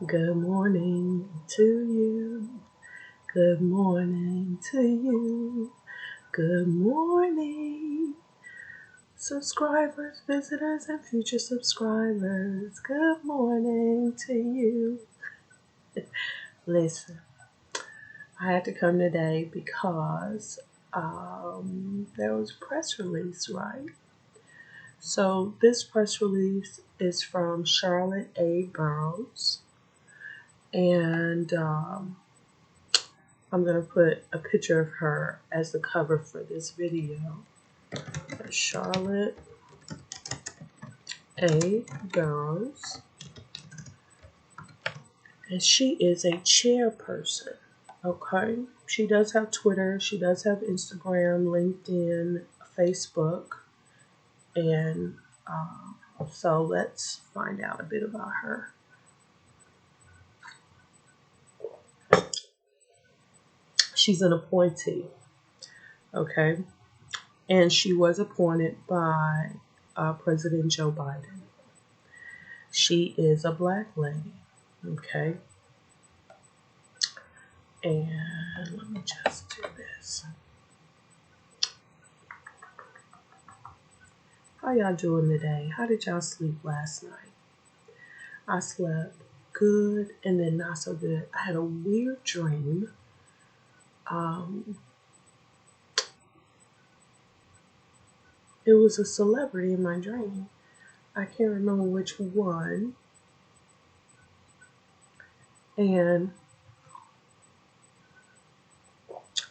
Good morning to you. Good morning to you. Good morning, subscribers, visitors, and future subscribers. Good morning to you. Listen, I had to come today because there was a press release, right? So this press release is from Charlotte A. Burroughs, and I'm going to put a picture of her as the cover for this video. Charlotte A. Burroughs. And she is a chairperson. Okay. She does have Twitter. She does have Instagram, LinkedIn, Facebook. And so let's find out a bit about her. She's an appointee. Okay. And she was appointed by President Joe Biden. She is a black lady. Okay. And let me just do this. How y'all doing today? How did y'all sleep last night? I slept good and then not so good. I had a weird dream. It was a celebrity in my dream. I can't remember which one. And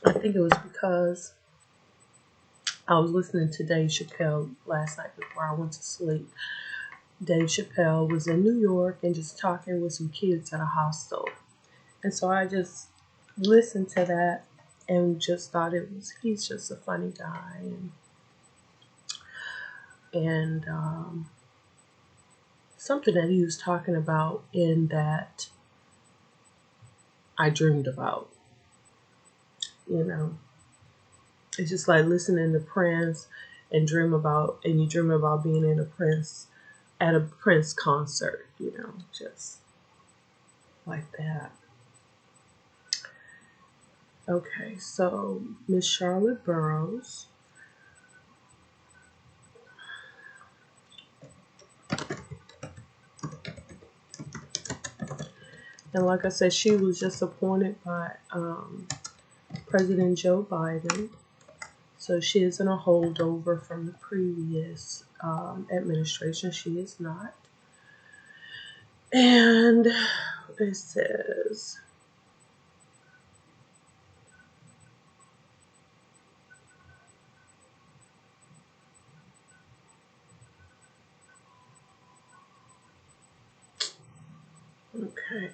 I think it was because I was listening to Dave Chappelle last night before I went to sleep. Dave Chappelle was in New York and just talking with some kids at a hostel. And so I just listened to that and just thought he's just a funny guy. And something that he was talking about in that I dreamed about. You know, it's just like listening to Prince and you dream about being at a Prince concert, just like that. Okay, so Miss Charlotte Burroughs. And like I said, she was just appointed by President Joe Biden. So she isn't a holdover from the previous administration. She is not. And it says, okay.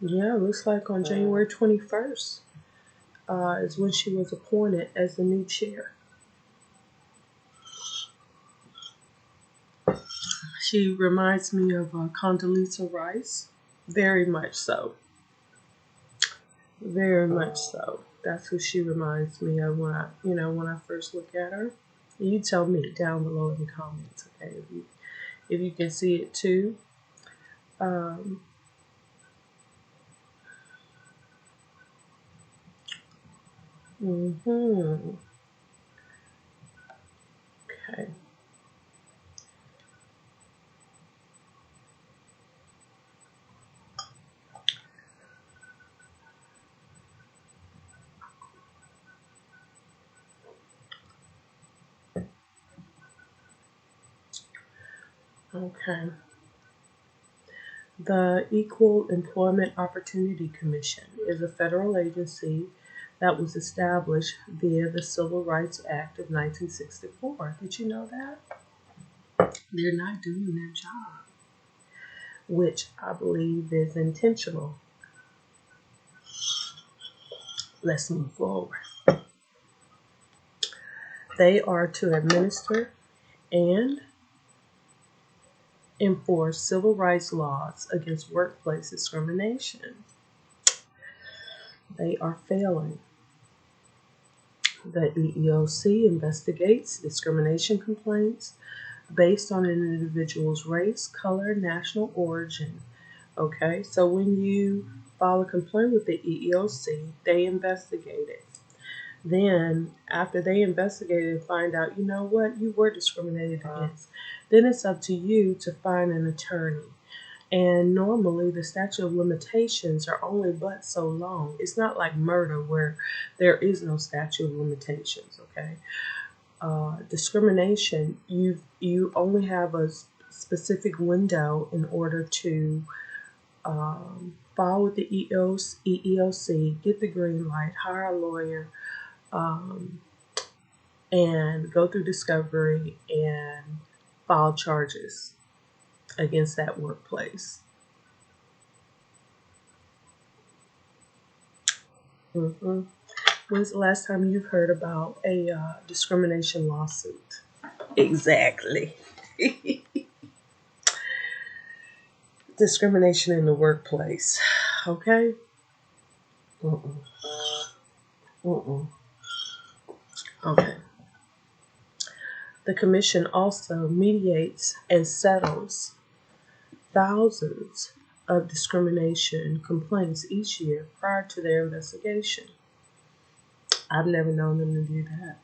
Yeah, looks like on January 21st is when she was appointed as the new chair. She reminds me of Condoleezza Rice, very much so. Very much so. That's who she reminds me of when I first look at her. You tell me down below in the comments, okay? If you can see it too. Okay. Okay. The Equal Employment Opportunity Commission is a federal agency that was established via the Civil Rights Act of 1964. Did you know that? They're not doing their job, which I believe is intentional. Let's move forward. They are to administer and enforce civil rights laws against workplace discrimination. They are failing. The EEOC investigates discrimination complaints based on an individual's race, color, national origin. Okay, so when you file a complaint with the EEOC, they investigate it. Then, after they investigate it and find out, you know what, you were discriminated against, then it's up to you to find an attorney. And normally, the statute of limitations are only but so long. It's not like murder where there is no statute of limitations. Okay, discrimination, you only have a specific window in order to file with the EEOC, get the green light, hire a lawyer, and go through discovery and file charges against that workplace. When's the last time you've heard about a discrimination lawsuit? Exactly. Discrimination in the workplace. Okay? Okay. The Commission also mediates and settles thousands of discrimination complaints each year prior to their investigation. I've never known them to do that.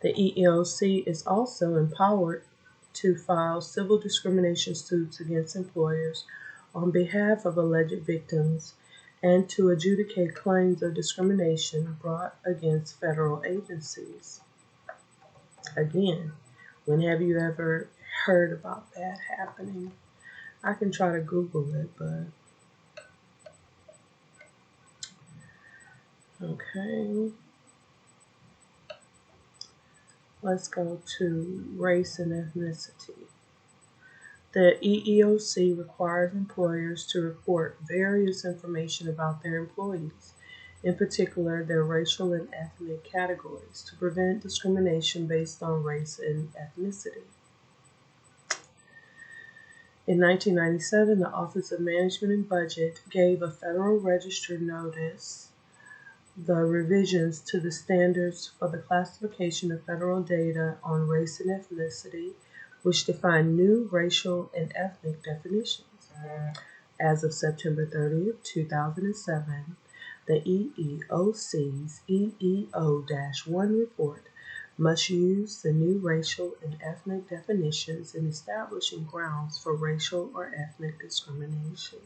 The EEOC is also empowered to file civil discrimination suits against employers on behalf of alleged victims and to adjudicate claims of discrimination brought against federal agencies. Again, when have you ever heard about that happening? I can try to Google it, but okay. Let's go to race and ethnicity. The EEOC requires employers to report various information about their employees, in particular their racial and ethnic categories, to prevent discrimination based on race and ethnicity. In 1997, the Office of Management and Budget gave a Federal Register notice the revisions to the standards for the classification of federal data on race and ethnicity, which define new racial and ethnic definitions. As of September 30th, 2007, the EEOC's EEO-1 report must use the new racial and ethnic definitions in establishing grounds for racial or ethnic discrimination.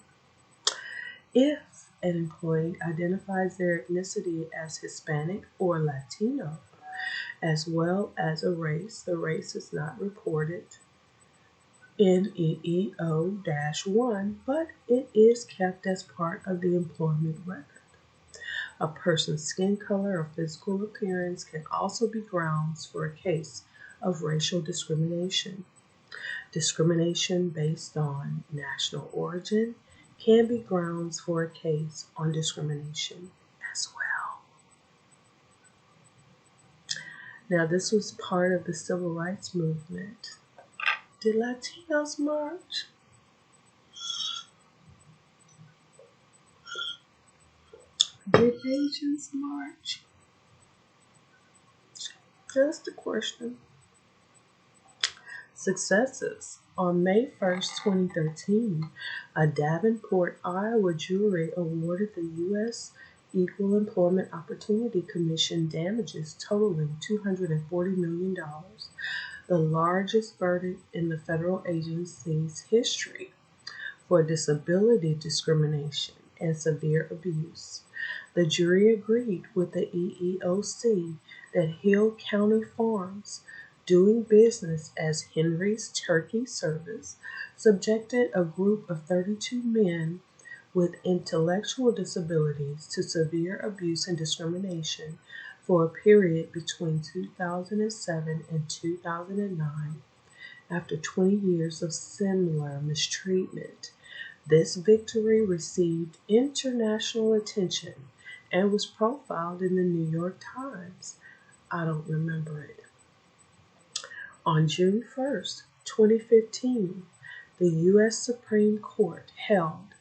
If an employee identifies their ethnicity as Hispanic or Latino, as well as a race, the race is not reported in EEO-1, but it is kept as part of the employment record. A person's skin color or physical appearance can also be grounds for a case of racial discrimination. Discrimination based on national origin can be grounds for a case on discrimination as well. Now, this was part of the civil rights movement. Did Latinos march? Did Asians march? Just a question. Successes. On May 1st, 2013, a Davenport, Iowa jury awarded the U.S. Equal Employment Opportunity Commission damages totaling $240 million, the largest verdict in the federal agency's history for disability discrimination and severe abuse. The jury agreed with the EEOC that Hill County Farms, doing business as Henry's Turkey Service, subjected a group of 32 men with intellectual disabilities to severe abuse and discrimination for a period between 2007 and 2009. After 20 years of similar mistreatment, this victory received international attention and was profiled in the New York Times. I don't remember it. On June 1st, 2015, the U.S. Supreme Court held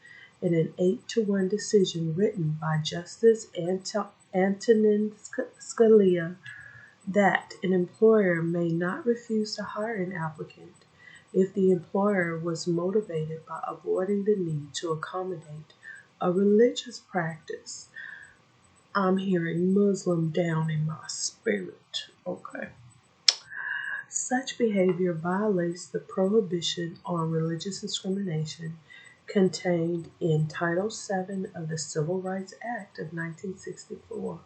in an 8-1 decision written by Justice Antonin Scalia that an employer may not refuse to hire an applicant if the employer was motivated by avoiding the need to accommodate a religious practice. I'm hearing Muslim down in my spirit. Okay. Such behavior violates the prohibition on religious discrimination contained in Title VII of the Civil Rights Act of 1964.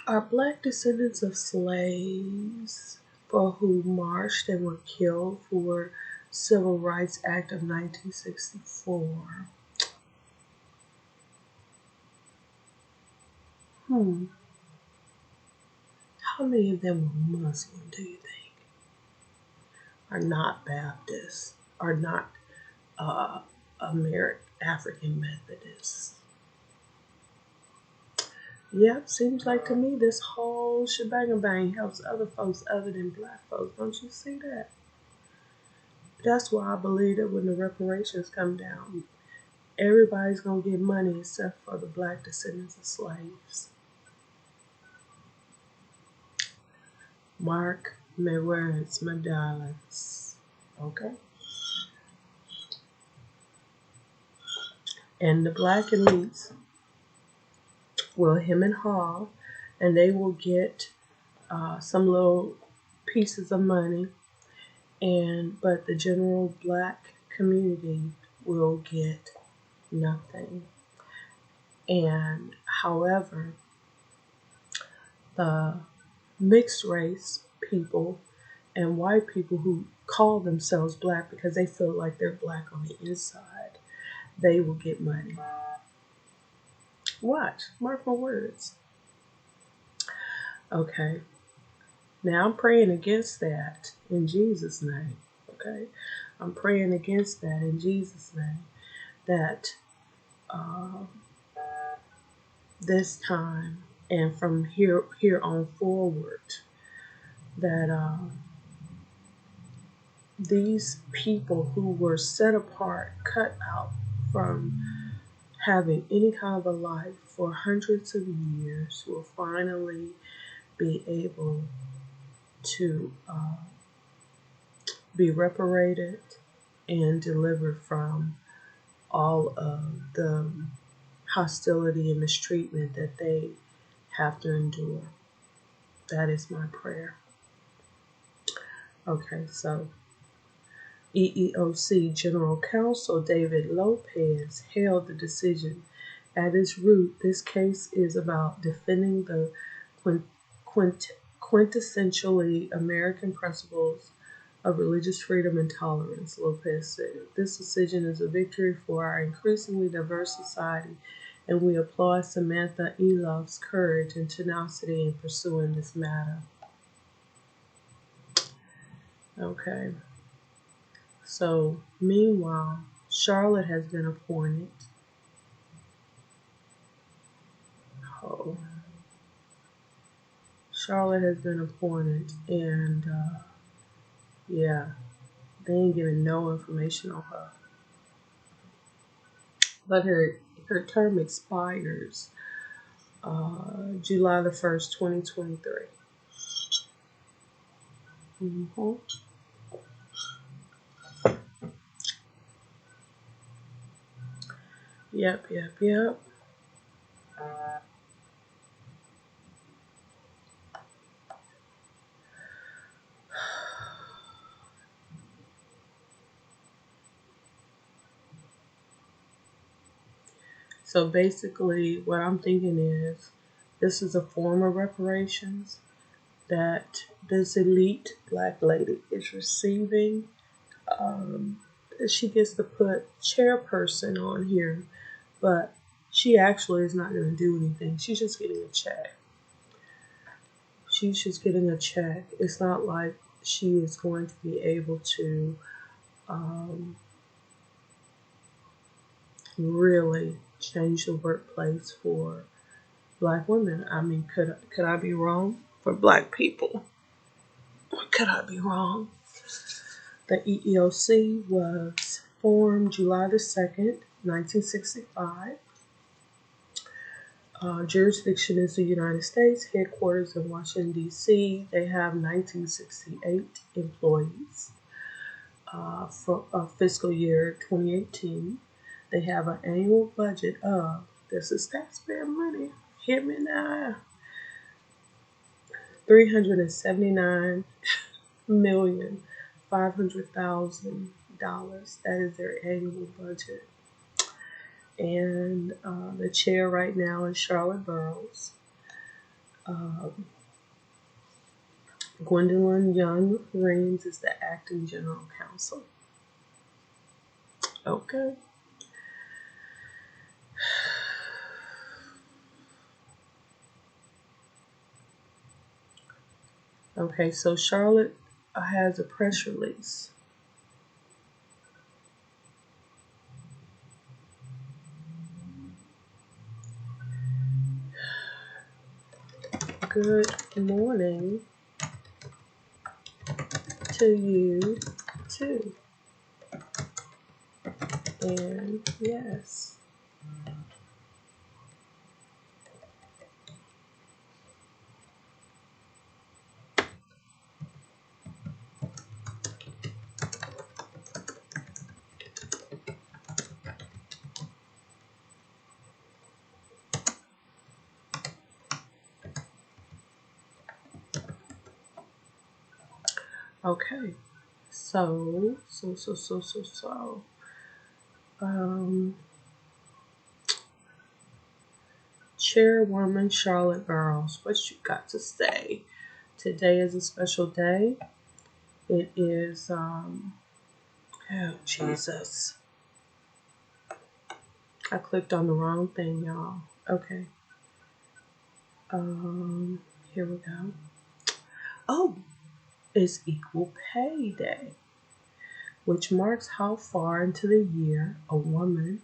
Are Black descendants of slaves for who marched and were killed for Civil Rights Act of 1964? How many of them were Muslim, do you think? Are not Baptists? Are not African Methodists? Yep, seems like to me this whole shebang helps other folks other than Black folks. Don't you see that? That's why I believe that when the reparations come down, everybody's going to get money except for the Black descendants of slaves. Mark my words, my darlings. Okay? And the Black elites will hem and haw, and they will get some little pieces of money, but the general Black community will get nothing. And however, the mixed race people and white people who call themselves Black because they feel like they're Black on the inside, they will get money. Watch, mark my words. Okay. Now I'm praying against that in Jesus' name. Okay. I'm praying against that in Jesus' name. That this time and from here on forward, that these people who were set apart, cut out from having any kind of a life for hundreds of years, will finally be able to be reparated and delivered from all of the hostility and mistreatment that they have to endure. That is my prayer. Okay, so EEOC General Counsel David Lopez hailed the decision. At its root, this case is about defending the quintessentially American principles of religious freedom and tolerance, Lopez said. This decision is a victory for our increasingly diverse society, and we applaud Samantha Eloff's courage and tenacity in pursuing this matter. Okay. So, meanwhile, Charlotte has been appointed. Charlotte has been appointed, and yeah, they ain't giving no information on her. But her term expires July the 1st, 2023. Mm-hmm. Yep. So basically, what I'm thinking is this is a form of reparations that this elite Black lady is receiving. She gets to put chairperson on here, but she actually is not going to do anything. She's just getting a check. It's not like she is going to be able to really change the workplace for Black women. I mean, could I be wrong? For Black people, could I be wrong? The EEOC was Formed July the 2nd, 1965. Jurisdiction is the United States. Headquarters in Washington, D.C. They have 1968 employees. For fiscal year 2018, they have an annual budget of, this is taxpayer money, hit me now, $379,500,000. That is their annual budget. And the chair right now is Charlotte Burrows. Gwendolyn Young Reams is the acting general counsel. Okay. Okay, so Charlotte has a press release. Good morning to you too. And yes. Okay. So. Chairwoman Charlotte Burrows, what you got to say? Today is a special day. It is, oh, Jesus. I clicked on the wrong thing, y'all. Okay. Here we go. Oh, it's Equal Pay Day, which marks how far into the year a woman.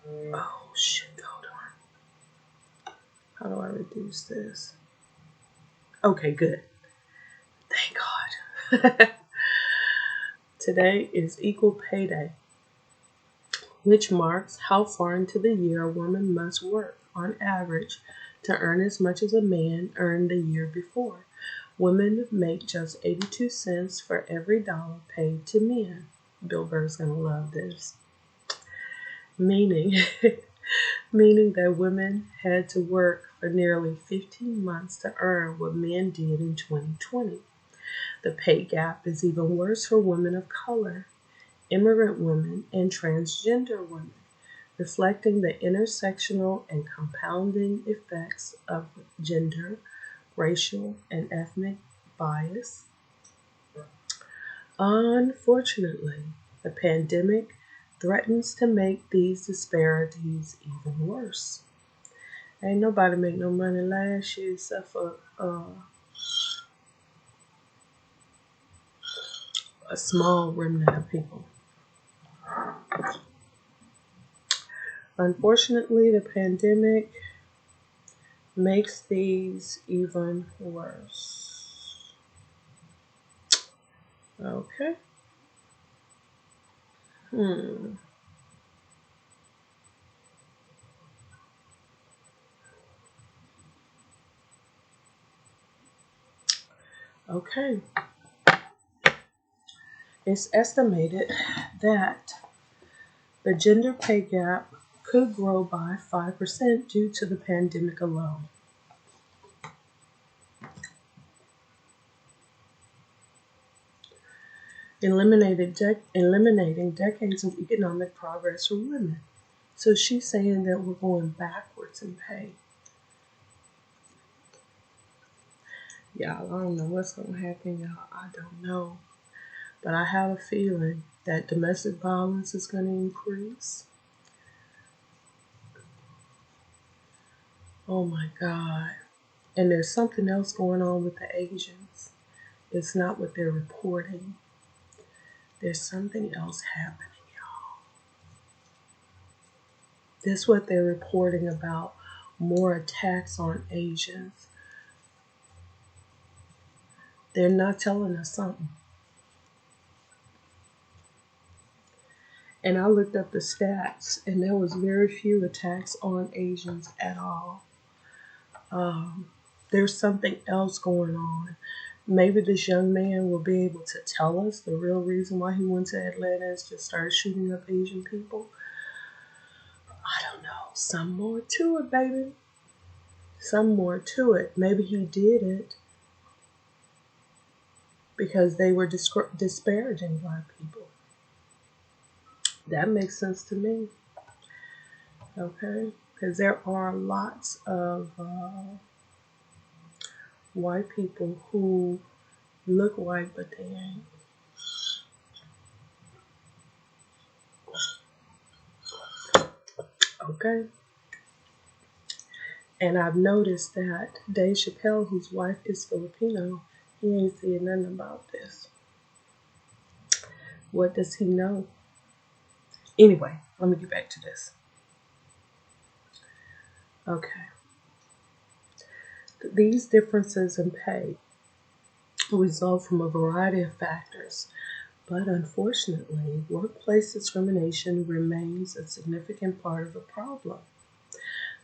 Oh, shit, hold on. How do I reduce this? Okay, good. Thank God. Today is Equal Pay Day, which marks how far into the year a woman must work, on average, to earn as much as a man earned the year before. Women make just 82 cents for every dollar paid to men. Bill Burr's going to love this. Meaning that women had to work for nearly 15 months to earn what men did in 2020. The pay gap is even worse for women of color, immigrant women, and transgender women, reflecting the intersectional and compounding effects of gender, racial, and ethnic bias. Unfortunately, the pandemic threatens to make these disparities even worse. Ain't nobody make no money last year except for a small remnant of people. Unfortunately, the pandemic makes these even worse. Okay. Okay. It's estimated that the gender pay gap could grow by 5% due to the pandemic alone. Eliminating decades of economic progress for women. So she's saying that we're going backwards in pay. Y'all, I don't know what's going to happen, y'all. I don't know. But I have a feeling that domestic violence is going to increase. Oh my God. And there's something else going on with the Asians. It's not what they're reporting. There's something else happening, y'all. This is what they're reporting about, more attacks on Asians. They're not telling us something. And I looked up the stats, and there was very few attacks on Asians at all. There's something else going on. Maybe this young man will be able to tell us the real reason why he went to Atlanta and just started shooting up Asian people. I don't know. Some more to it, baby. Some more to it. Maybe he did it because they were disparaging black people. That makes sense to me. Okay? Because there are lots of white people who look white, but they ain't. Okay? And I've noticed that Dave Chappelle, whose wife is Filipino, he ain't saying nothing about this. What does he know? Anyway, let me get back to this. Okay. These differences in pay result from a variety of factors, but unfortunately, workplace discrimination remains a significant part of the problem.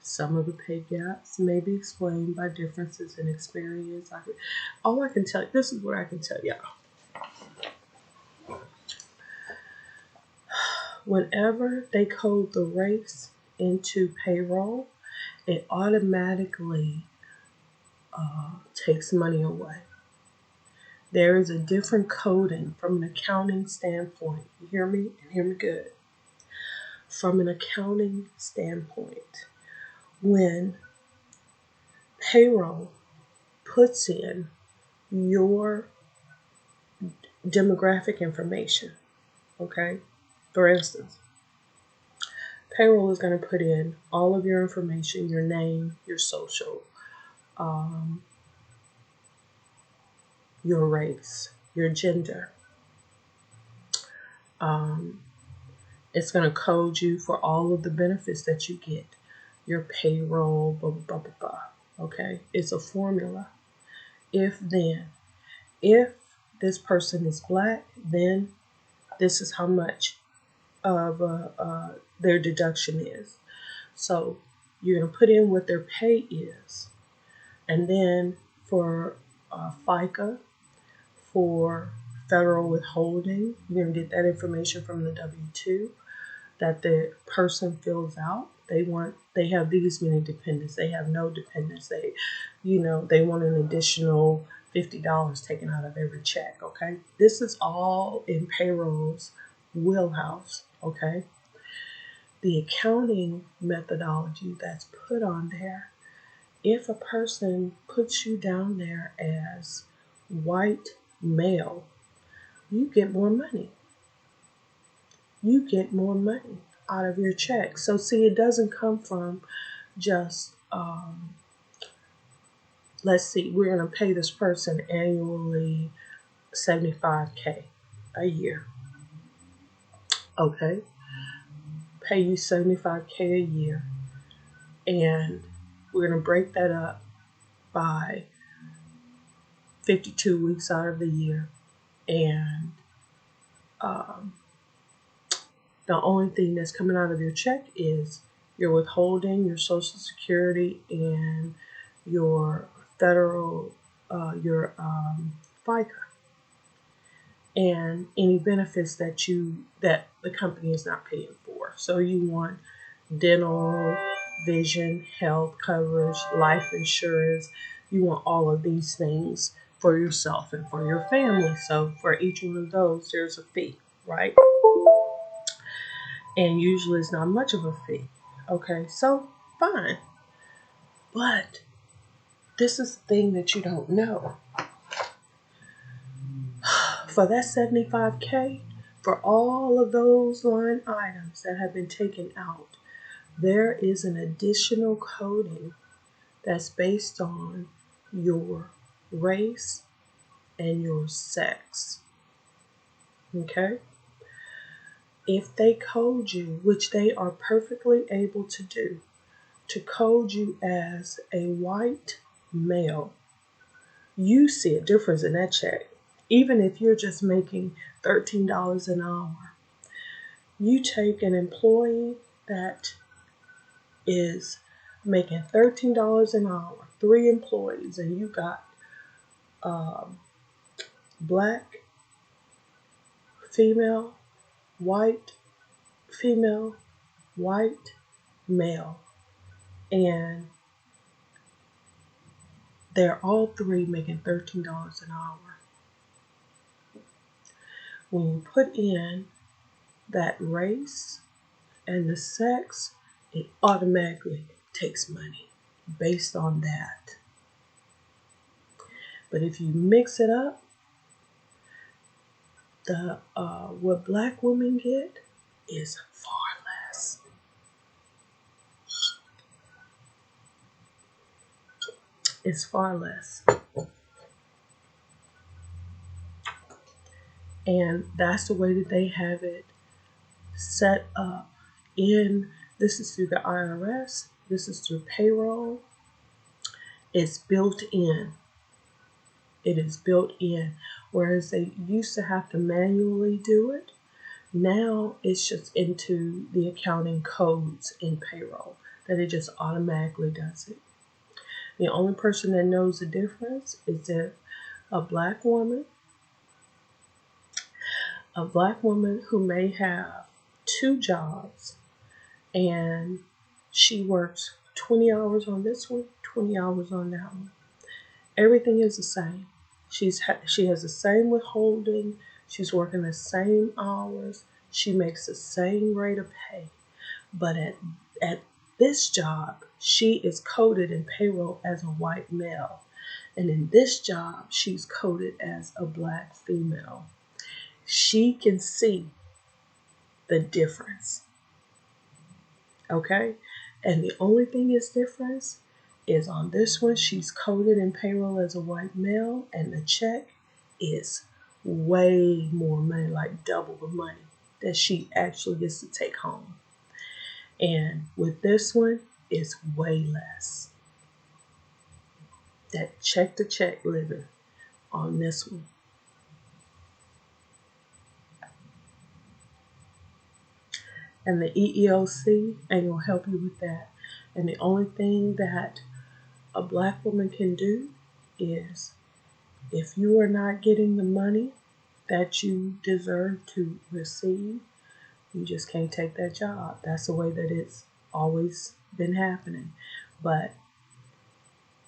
Some of the pay gaps may be explained by differences in experience. All I can tell you, this is what I can tell y'all. Whenever they code the race into payroll, it automatically takes money away. There is a different coding from an accounting standpoint. You hear me? And hear me good. From an accounting standpoint, when payroll puts in your demographic information, okay? For instance, payroll is going to put in all of your information, your name, your social, your race, your gender. It's going to code you for all of the benefits that you get, your payroll, blah, blah, blah, blah. Okay? It's a formula. If this person is black, then this is how much of their deduction is. So you're going to put in what their pay is. And then for FICA, for federal withholding, you're going to get that information from the W-2 that the person fills out. They have these many dependents. They have no dependents. They want an additional $50 taken out of every check. Okay, this is all in payroll's wheelhouse. Okay, the accounting methodology that's put on there. If a person puts you down there as white male, you get more money. You get more money out of your check. So see, it doesn't come from just, let's see, we're going to pay this person annually $75K a year. Okay. Pay you $75K a year. And we're going to break that up by 52 weeks out of the year. And the only thing that's coming out of your check is your withholding, your Social Security, and your federal, your FICA, and any benefits that the company is not paying for. So you want dental, vision, health coverage, life insurance. You want all of these things for yourself and for your family. So for each one of those, there's a fee, right? And usually it's not much of a fee. Okay, so fine. But this is the thing that you don't know. For that $75K, for all of those line items that have been taken out, there is an additional coding that's based on your race and your sex. Okay? If they code you, which they are perfectly able to do, to code you as a white male, you see a difference in that check. Even if you're just making $13 an hour, You take an employee that is making $13 an hour, 3 employees, and you got black, female, white, female, white, male, and they're all 3 making $13 an hour. When you put in that race and the sex, it automatically takes money based on that. But if you mix it up, the what black women get is far less. It's far less. And that's the way that they have it set up. This is through the IRS, this is through payroll. It's built in. It is built in. Whereas they used to have to manually do it, now it's just into the accounting codes in payroll that it just automatically does it. The only person that knows the difference is if a black woman who may have 2 jobs and she works 20 hours on this one, 20 hours on that one. Everything is the same. She has the same withholding. She's working the same hours. She makes the same rate of pay. But at this job, she is coded in payroll as a white male. And in this job, she's coded as a black female. She can see the difference. Okay? And the only thing is difference is on this one, she's coded in payroll as a white male, and the check is way more money, like double the money that she actually gets to take home. And with this one, it's way less. That check to check living on this one. And the EEOC ain't gonna help you with that. And the only thing that a black woman can do is, if you are not getting the money that you deserve to receive, you just can't take that job. That's the way that it's always been happening. But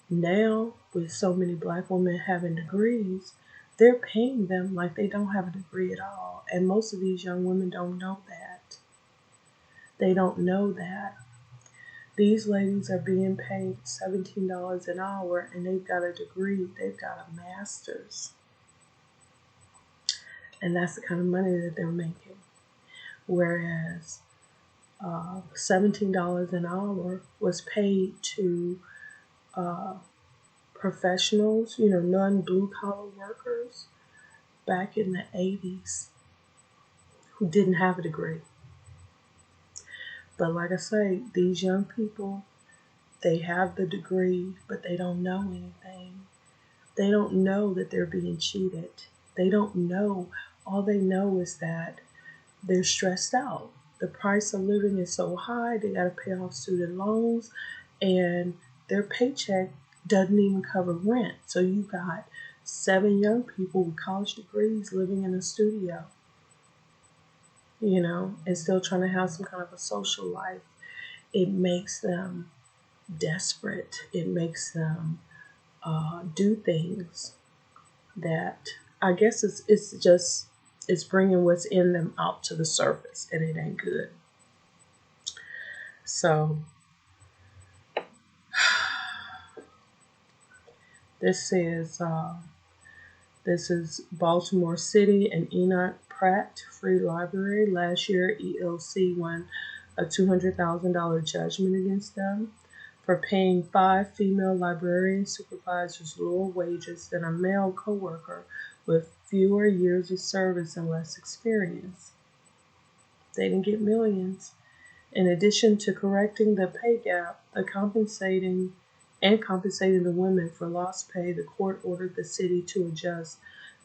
now, with so many black women having degrees, they're paying them like they don't have a degree at all. And most of these young women don't know that. They don't know that. These ladies are being paid $17 an hour and they've got a degree, they've got a master's. And that's the kind of money that they're making. Whereas $17 an hour was paid to professionals, non-blue collar workers back in the 80s who didn't have a degree. But like I say, these young people, they have the degree, but they don't know anything. They don't know that they're being cheated. They don't know. All they know is that they're stressed out. The price of living is so high, they got to pay off student loans, and their paycheck doesn't even cover rent. So you got 7 young people with college degrees living in a studio, and still trying to have some kind of a social life. It makes them desperate. It makes them do things that, I guess, it's bringing what's in them out to the surface, and it ain't good. So this is Baltimore City and Enoch Pratt Free Library. Last year, EEOC won a $200,000 judgment against them for paying 5 female librarian supervisors lower wages than a male coworker with fewer years of service and less experience. They didn't get millions. In addition to correcting the pay gap, compensating the women for lost pay, the court ordered the city to adjust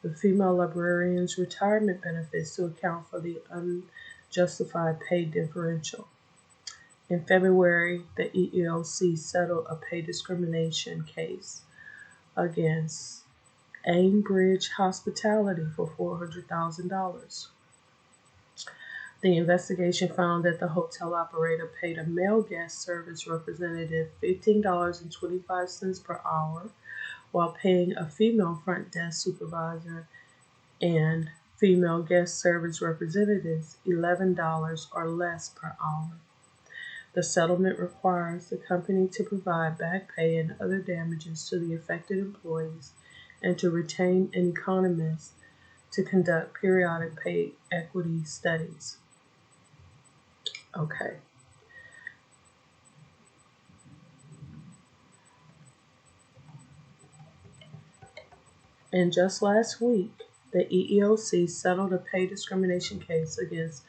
the female librarians' retirement benefits to account for the unjustified pay differential. In February, the EEOC settled a pay discrimination case against Aimbridge Hospitality for $400,000. The investigation found that the hotel operator paid a male guest service representative $15.25 per hour, while paying a female front desk supervisor and female guest service representatives $11 or less per hour. The settlement requires the company to provide back pay and other damages to the affected employees and to retain an economist to conduct periodic pay equity studies. Okay. And just last week, the EEOC settled a pay discrimination case against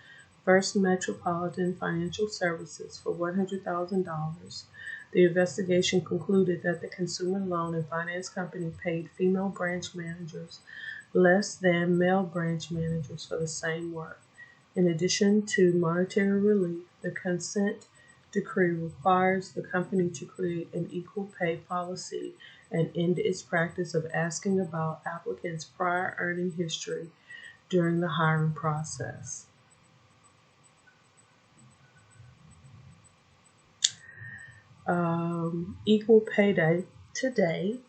First Metropolitan Financial Services for $100,000. The investigation concluded that the consumer loan and finance company paid female branch managers less than male branch managers for the same work. In addition to monetary relief, the consent decree requires the company to create an equal pay policy and end its practice of asking about applicants' prior earning history during the hiring process. Equal Pay Day today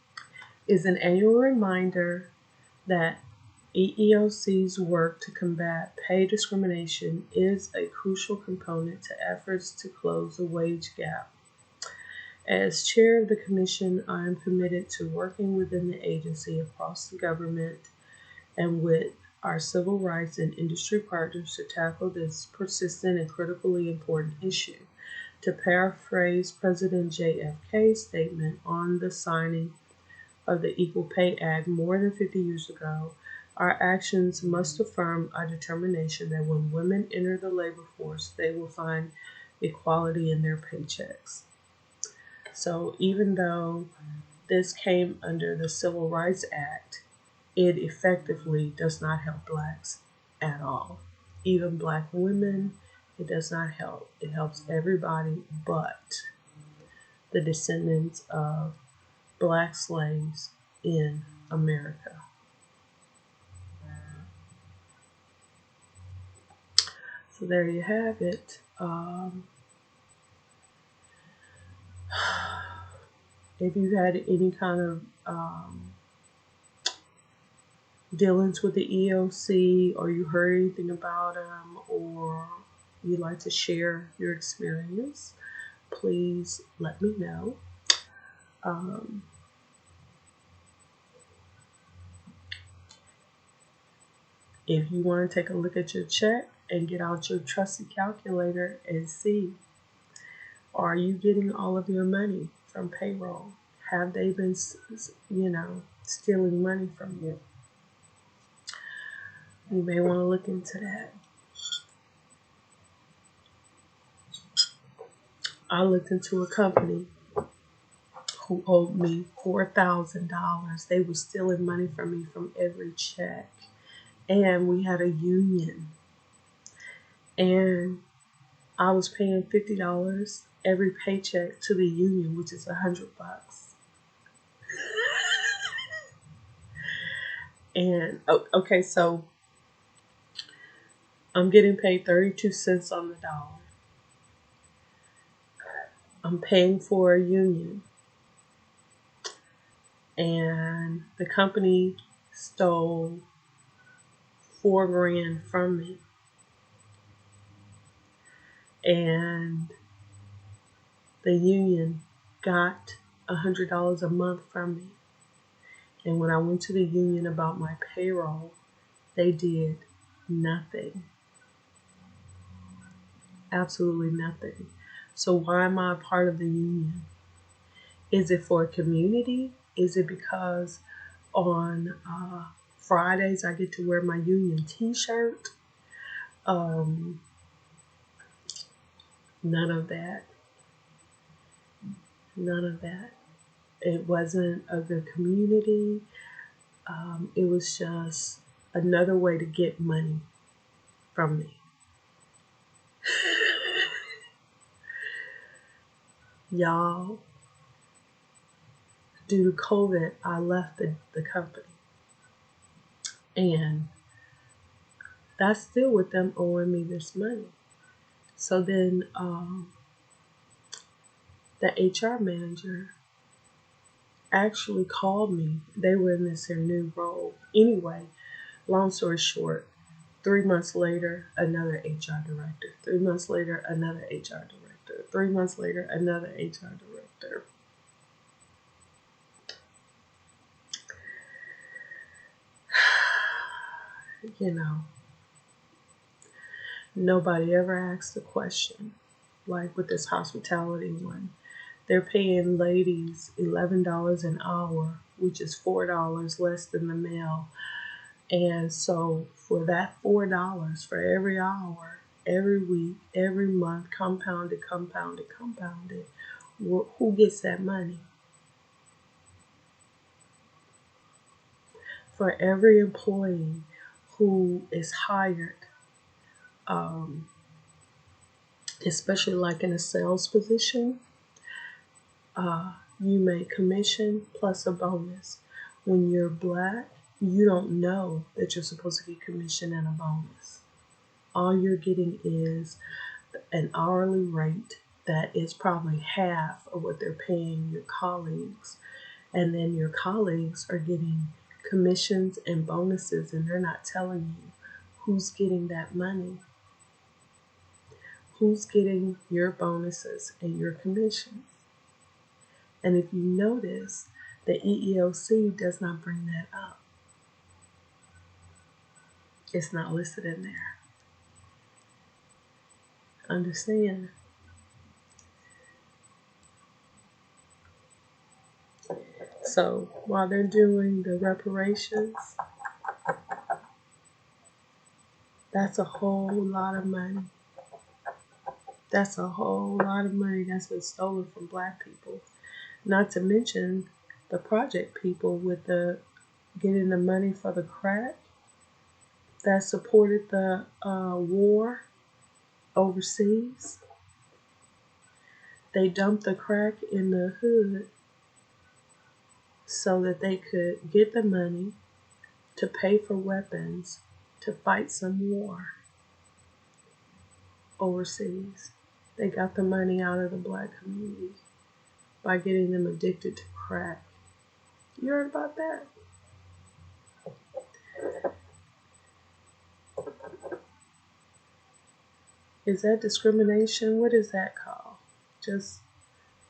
is an annual reminder that EEOC's work to combat pay discrimination is a crucial component to efforts to close the wage gap. As chair of the commission, I am committed to working within the agency, across the government, and with our civil rights and industry partners to tackle this persistent and critically important issue. To paraphrase President JFK's statement on the signing of the Equal Pay Act more than 50 years ago, our actions must affirm our determination that when women enter the labor force, they will find equality in their paychecks. So even though this came under the Civil Rights Act, it effectively does not help blacks at all. Even black women, it does not help. It helps everybody but the descendants of black slaves in America. So there you have it. If you had any kind of dealings with the EEOC, or you heard anything about them, or you'd like to share your experience, please let me know. If you want to take a look at your check and get out your trusty calculator and see, are you getting all of your money from payroll? Have they been, stealing money from you? You may want to look into that. I looked into a company who owed me $4,000. They were stealing money from me from every check. And we had a union. And I was paying $50 every paycheck to the union, which is $100. And okay, so I'm getting paid 32 cents on the dollar. I'm paying for a union. And the company stole $4,000 from me. And the union got $100 a month from me. And when I went to the union about my payroll, they did nothing. Absolutely nothing. So why am I a part of the union? Is it for a community? Is it because on Fridays I get to wear my union t-shirt? None of that. None of that. It wasn't a good community. It was just another way to get money from me. Y'all, due to COVID, I left the company. And that's still with them owing me this money. So then the HR manager actually called me. They were in this their new role. Anyway, long story short, 3 months later, another HR director. 3 months later, another HR director. 3 months later, another HR director. You know, nobody ever asked the question, like with this hospitality one. They're paying ladies $11 an hour, which is $4 less than the male. And so for that $4 for every hour, every week, every month, compounded, who gets that money? For every employee who is hired, especially like in a sales position, you make commission plus a bonus. When you're black, you don't know that you're supposed to get commission and a bonus. All you're getting is an hourly rate that is probably half of what they're paying your colleagues. And then your colleagues are getting commissions and bonuses, and they're not telling you who's getting that money. Who's getting your bonuses and your commissions? And if you notice, the EEOC does not bring that up. It's not listed in there. Understand? So while they're doing the reparations, that's a whole lot of money. That's a whole lot of money that's been stolen from black people. Not to mention the project people with the getting the money for the crack that supported the war overseas. They dumped the crack in the hood so that they could get the money to pay for weapons to fight some war overseas. They got the money out of the black community by getting them addicted to crack. You heard about that? Is that discrimination? What is that called? Just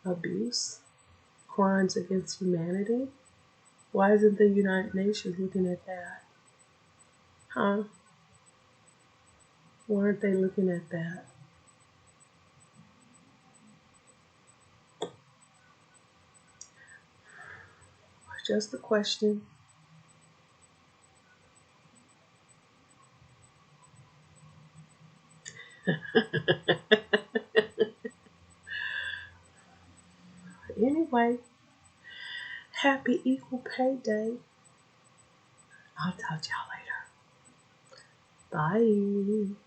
abuse? Crimes against humanity? Why isn't the United Nations looking at that? Huh? Why aren't they looking at that? Just a question. Anyway, happy Equal Pay Day. I'll talk to y'all later. Bye.